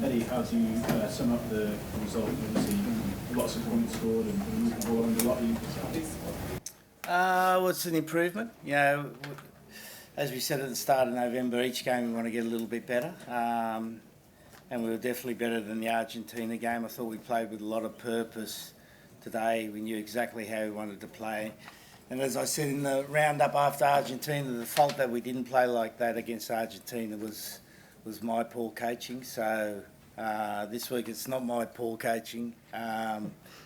Eddie, how do you sum up the result? Obviously, lots of points scored and moving the ball under a lot. Are you happy? Well, it's an improvement. You know, as we said at the start of November, each game we want to get a little bit better. And we were definitely better than the Argentina game. I thought we played with a lot of purpose today. We knew exactly how we wanted to play. And as I said in the roundup after Argentina, the fault that we didn't play like that against Argentina was my poor coaching. So this week it's not my poor coaching.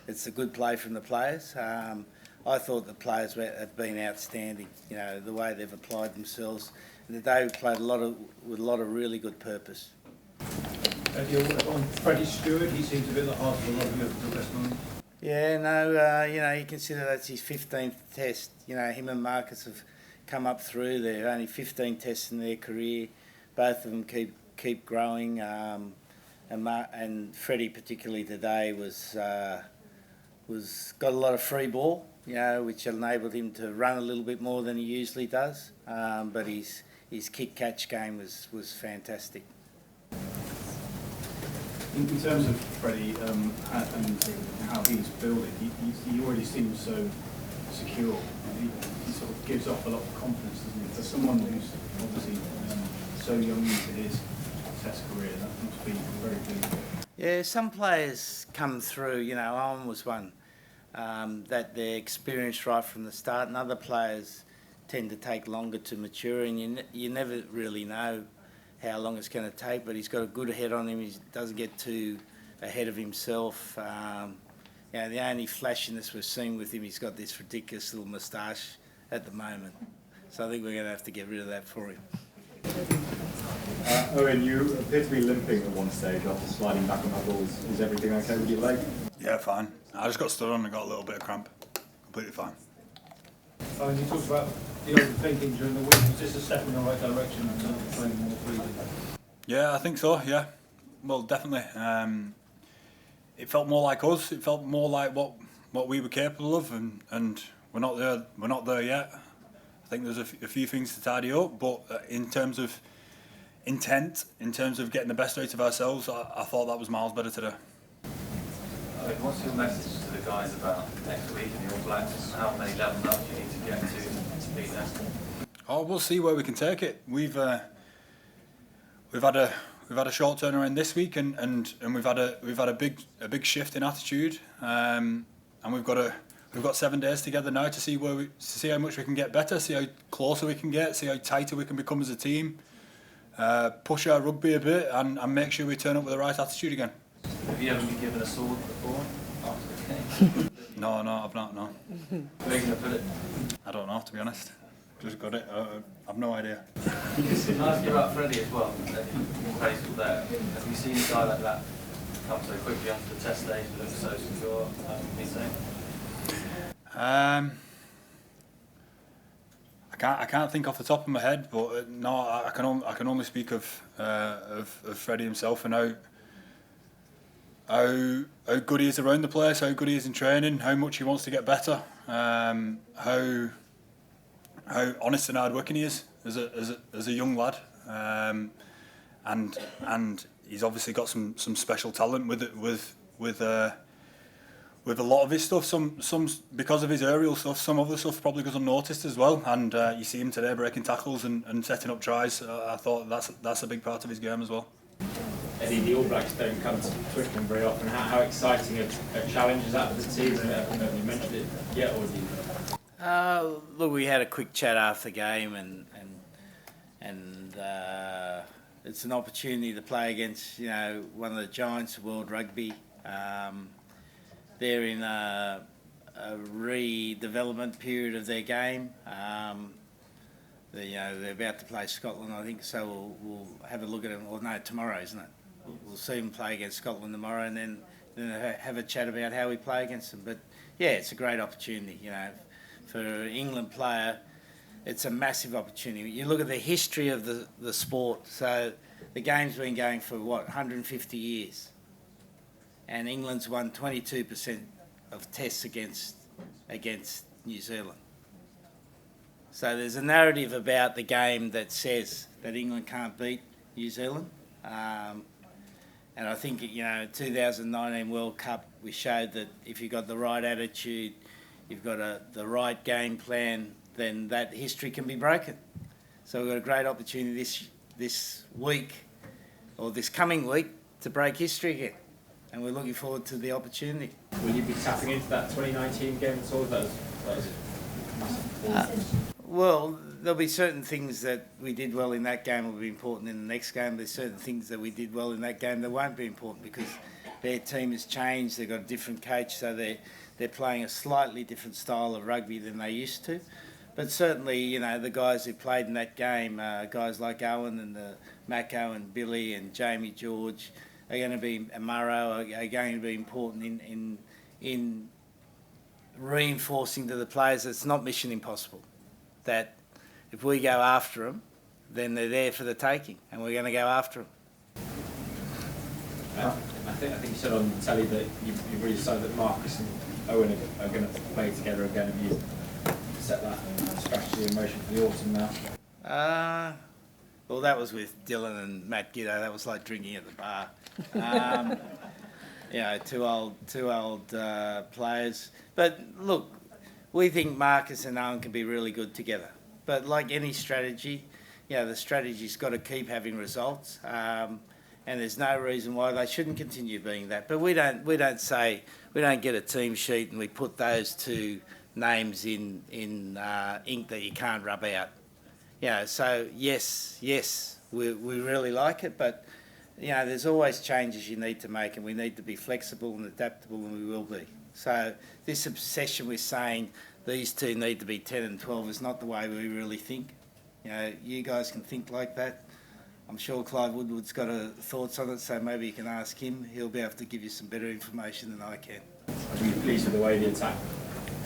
It's a good play from the players. I thought the players have been outstanding. You know, the way they've applied themselves. And today we played with a lot of really good purpose. On Freddie Stewart, he seems a bit at the heart of a lot of your testimony. Yeah, no, you know, you consider that's his 15th test. You know, him and Marcus have come up through there. Only 15 tests in their career. Both of them keep growing. And Freddie particularly today was got a lot of free ball, you know, which enabled him to run a little bit more than he usually does. But his kick-catch game was fantastic. In terms of Freddie and how he's building, he already seems so secure. He sort of gives off a lot of confidence, doesn't he? For someone who's obviously so young into his test career, that must be very good. Yeah, some players come through, you know, Owen was one, that they're experienced right from the start, and other players tend to take longer to mature, and you never really know how long it's going to take, but he's got a good head on him. He doesn't get too ahead of himself. You know, the only flashiness we've seen with him, he's got this ridiculous little moustache at the moment. So I think we're going to have to get rid of that for him. Owen, you appear to be limping at one stage after sliding back on that ball. Is everything okay with your leg? Yeah, fine. I just got stood on and got a little bit of cramp. Completely fine. Owen, you talked about the overthinking during the week. Was this a step in the right direction in terms of playing more freely? Yeah, I think so, yeah. Well, definitely. It felt more like us. It felt more like what we were capable of, and we're not there yet. I think there's a few things to tidy up, but in terms of intent, in terms of getting the best out of ourselves, I thought that was miles better today. What's your message to the guys about next week in the All Blacks? How many levels up do you need to get to beat them? Oh, we'll see where we can take it. We've had a short turnaround this week, and we've had a big shift in attitude, and we've got 7 days together now to see how much we can get better, see how closer we can get, see how tighter we can become as a team, push our rugby a bit, and make sure we turn up with the right attitude again. Have you ever been given a sword before after the game? No, I've not. No. Where are you going to put it? I don't know, to be honest. Just got it. I've no idea. Can I ask you about Freddie as well? In baseball there, have you seen a guy like that come so quickly onto the test stage and look so secure? I can't think off the top of my head, but no, I can only speak of Freddie himself and how good he is around the place, how good he is in training, how much he wants to get better, how honest and hard working he is as a young lad, and he's obviously got some special talent with a lot of his stuff. Some because of his aerial stuff, some other stuff probably goes unnoticed as well. And you see him today breaking tackles and setting up tries. I thought that's a big part of his game as well. Eddie, the All Blacks don't come to Twickenham very often. How exciting a challenge is that for the team? Have you mentioned it yet, or do you? Look, we had a quick chat after the game, and it's an opportunity to play against, you know, one of the giants of world rugby. They're in a redevelopment period of their game. They're about to play Scotland, I think, so we'll have a look at them. Or no, tomorrow, isn't it? We'll see them play against Scotland tomorrow, and then have a chat about how we play against them. But yeah, it's a great opportunity, you know. For an England player, it's a massive opportunity. You look at the history of the sport. So the game's been going for, 150 years. And England's won 22% of tests against New Zealand. So there's a narrative about the game that says that England can't beat New Zealand. And think, 2019 World Cup, we showed that if you've got the right attitude, you've got the right game plan, then that history can be broken. So we've got a great opportunity this week, or this coming week, to break history again. And we're looking forward to the opportunity. Will you be tapping into that 2019 game at all? That was massive. Well, there'll be certain things that we did well in that game will be important in the next game. There's certain things that we did well in that game that won't be important because their team has changed. They've got a different coach, so they're playing a slightly different style of rugby than they used to. But certainly, the guys who played in that game, guys like Owen and Mako and Billy and Jamie George, are going to be, and Murrow are going to be important in reinforcing to the players that it's not mission impossible. That if we go after them, then they're there for the taking, and we're going to go after them. I think you said on telly that you've really decided that Marcus and Owen are going to play together again. Have you set that strategy in motion for the autumn now? Well, that was with Dylan and Matt Giddo. That was like drinking at the bar. Two old players. But look, we think Marcus and Owen can be really good together. But like any strategy, the strategy's got to keep having results. And there's no reason why they shouldn't continue being that. But we don't get a team sheet and we put those two names in ink that you can't rub out. So yes, we really like it, but there's always changes you need to make, and we need to be flexible and adaptable, and we will be. So this obsession with saying these two need to be 10 and 12 is not the way we really think. You guys can think like that. I'm sure Clive Woodward's got thoughts on it, so maybe you can ask him. He'll be able to give you some better information than I can. Are you pleased with the way the attack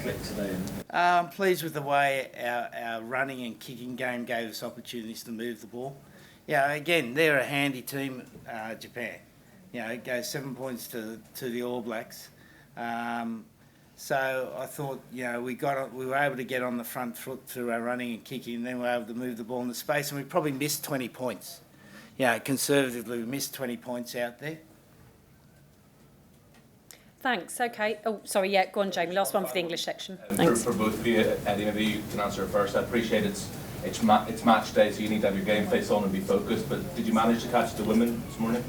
clicked today? I'm pleased with the way our running and kicking game gave us opportunities to move the ball. Again, they're a handy team, Japan. It goes 7 points to the All Blacks. So I thought, we were able to get on the front foot through our running and kicking, and then we were able to move the ball in the space, and we probably missed 20 points. Conservatively, we missed 20 points out there. Thanks. Okay. Oh, sorry. Yeah, go on, Jamie. Last one for the English section. Thanks. For both of you, Eddie, maybe you can answer it first. I appreciate it's match day, so you need to have your game face on and be focused. But did you manage to catch the women this morning?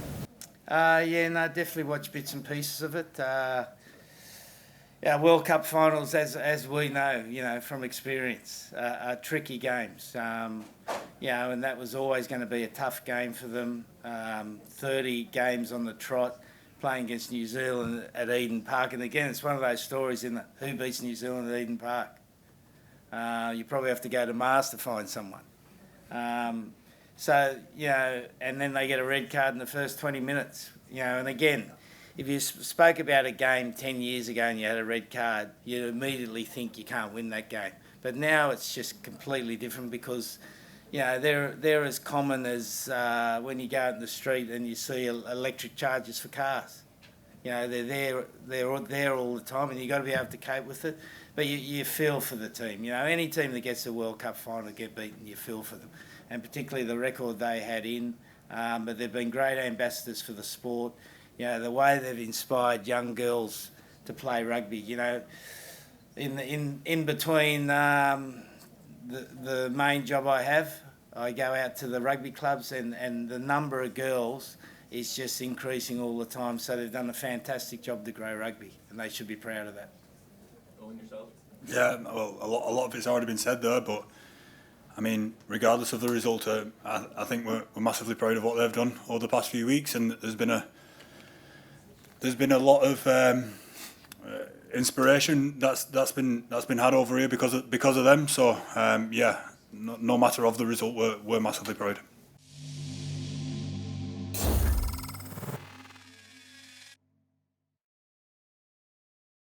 Definitely watched bits and pieces of it. World Cup finals, as we know, from experience, are tricky games. And that was always going to be a tough game for them. 30 games on the trot, playing against New Zealand at Eden Park. And again, it's one of those stories in who beats New Zealand at Eden Park. You probably have to go to Mars to find someone. And then they get a red card in the first 20 minutes. And again, if you spoke about a game 10 years ago and you had a red card, you'd immediately think you can't win that game. But now it's just completely different because, they're as common as when you go out in the street and you see electric charges for cars. They're there all the time, and you've got to be able to cope with it. But you feel for the team. Any team that gets a World Cup final get beaten, you feel for them. And particularly the record they had but they've been great ambassadors for the sport. The way they've inspired young girls to play rugby. In between the main job I have, I go out to the rugby clubs, and the number of girls is just increasing all the time. So they've done a fantastic job to grow rugby, and they should be proud of that. Owen, yourself? Yeah, well, a lot of it's already been said there, but I mean, regardless of the result, I think we're massively proud of what they've done over the past few weeks, and there's been a lot of inspiration that's been had over here because of them. So no matter of the result, we're massively proud.